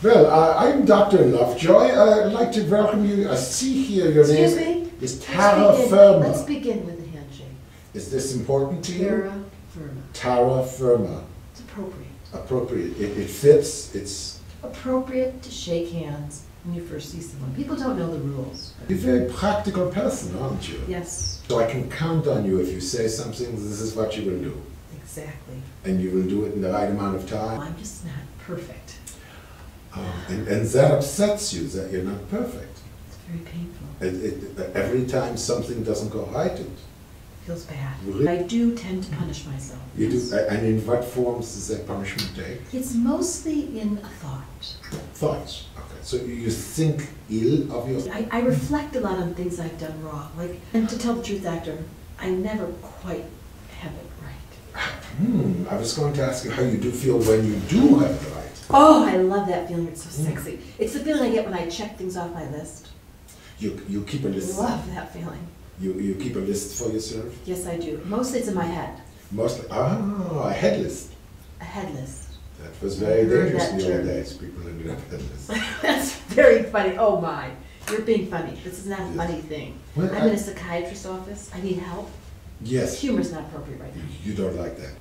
Well, I'm Dr. Lovejoy. I'd like to welcome you. I see here your Excuse name me? is Terra Firma. Let's begin with the handshake. Is this important to you? Terra Firma. Terra Firma. It's appropriate. Appropriate. It fits. It's Appropriate to shake hands when you first see someone. People don't know the rules. you're a very practical person, aren't you? Yes, So I can count on you if you say something, this is what you will do. exactly. And you will do it in the right amount of Well, time. I'm just not perfect. And that upsets you, that you're not perfect. It's very painful. Every time something doesn't go right, it Feels bad. Really? I do tend to punish myself. you Yes. do. And in what forms does that punishment take? It's mostly in a thought. Thoughts. Okay. So you think ill of yourself? I reflect a lot on things I've done wrong. And to tell the truth, Doctor, I never quite have it right. I was going to ask you how you do feel when you do have it right. Oh, I love that feeling. It's so sexy. It's the feeling I get when I check things off my list. You keep a list. Love that feeling. You keep a list for yourself? Yes, I do. Mostly it's in my head. Mostly. A head list. A head list. That was very I've heard dangerous that in the old term. days. People ended up head lists. That's very funny. Oh my. You're being funny. This is not a Yes. funny thing. Well, I'm in a psychiatrist's office. I need help. Yes. Humor's not appropriate right now. You don't like that.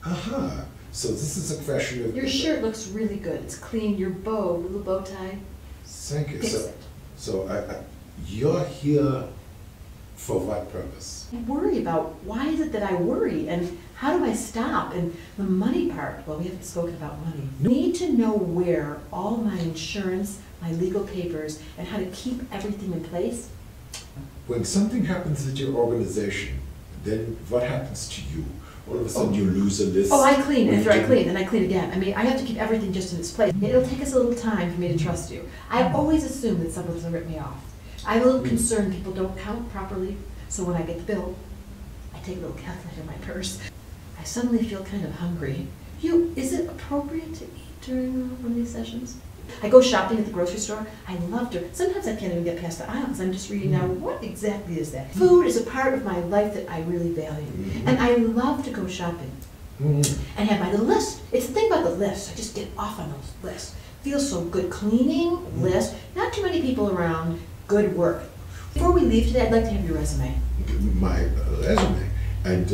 Aha. So this is a question of. Your shirt looks really good. It's clean. Your bow, little bow tie. Thank you. Fix So, it. you're here for what purpose? I worry about why is it that I worry and how do I stop? And the money part, well, we haven't spoken about money. I need to know where all my insurance, my legal papers, and how to keep everything in place. When something happens at your organization, then what happens to you? All of a sudden you lose a list. Oh, I clean When after you I clean, and I clean again. I mean, I have to keep everything just in its place. It'll take us a little time for me to trust you. I always assume that someone's gonna rip me off. I'm a little concerned people don't count properly, so when I get the bill, I take a little calculator in my purse. I suddenly feel kind of hungry. Is it appropriate to eat during one of these sessions? I go shopping at the grocery store. I love to. Sometimes I can't even get past the aisles. I'm just reading now, what exactly is that? Food is a part of my life that I really value. And I love to go shopping and have my little list. It's the thing about the list. I just get off on those lists. Feels so good. Cleaning list. Not too many people around. Good work. Before we leave today, I'd like to have your resume. My resume. And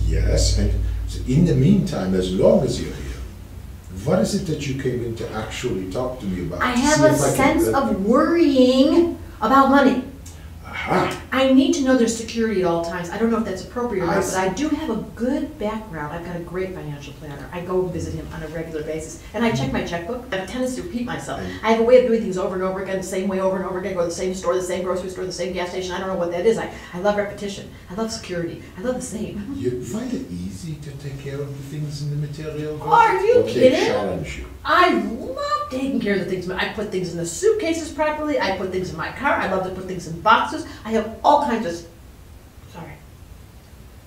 yes, and so in the meantime, as long as you're here, what is it that you came in to actually talk to me about? I To have see a if I can, sense of worrying about money. Aha. I need to know there's security at all times. I don't know if that's appropriate or I not, see. but I do have a good background. I've got a great financial planner. I go visit him on a regular basis. And I check my checkbook. I have a tendency to repeat myself. I have a way of doing things over and over again, the same way over and over again, go to the same store, the same grocery store, the same gas station. I don't know what that is. I love repetition. I love security. I love the same. You find it easy to take care of the things in the material world? Are you Or they kidding? challenge you? I love taking care of the things. I put things in the suitcases properly. I put things in my car. I love to put things in boxes. I have all kinds of, sorry.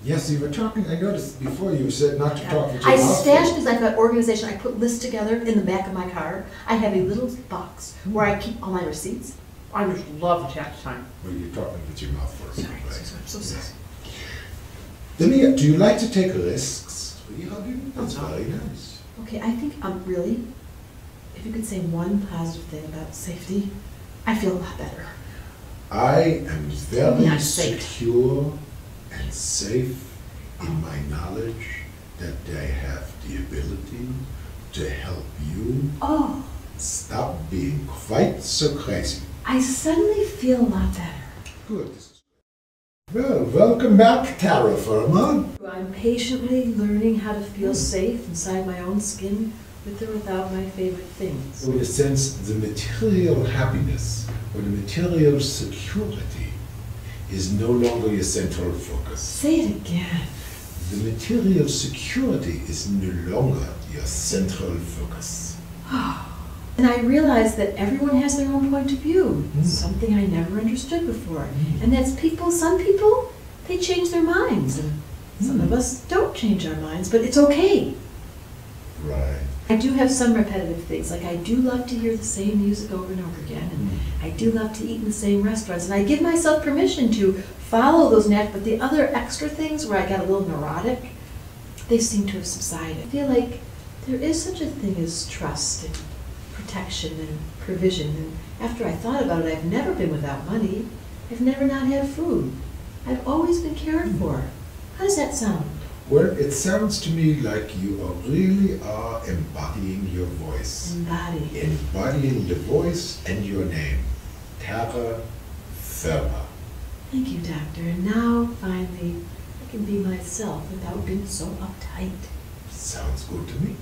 Yes, you were talking, I noticed before you said not to talk with your I mouth stash full. things, I've got organization, I put lists together in the back of my car. I have a little box where I keep all my receipts. I just love tax time. Well, you're talking with your mouth full. Sorry, I'm so sorry. Let me, do you like to take risks? Yeah, that's very nice. Okay, I think, really, if you could say one positive thing about safety, I feel a lot better. I am very Not safe. secure and safe in my knowledge that I have the ability to help you Oh, stop being quite so crazy. I suddenly feel a lot better. Good. Well, welcome back, Terra Firma. I'm patiently learning how to feel safe inside my own skin with or without my favorite things. In a sense, the material happiness or the material security is no longer your central focus. Say it again. The material security is no longer your central focus. And I realize that everyone has their own point of view, something I never understood before. And that's some people, they change their minds, and some of us don't change our minds, but it's okay. Right. I do have some repetitive things, like I do love to hear the same music over and over again, and I do love to eat in the same restaurants, and I give myself permission to follow those but the other extra things where I got a little neurotic, they seem to have subsided. I feel like there is such a thing as trust and protection and provision. And after I thought about it, I've never been without money. I've never not had food. I've always been cared for. How does that sound? Well, it sounds to me like you really are embodying your voice. Embodying your voice and your name. Terra Firma. Thank you, Doctor. And now, finally, I can be myself without being so uptight. Sounds good to me.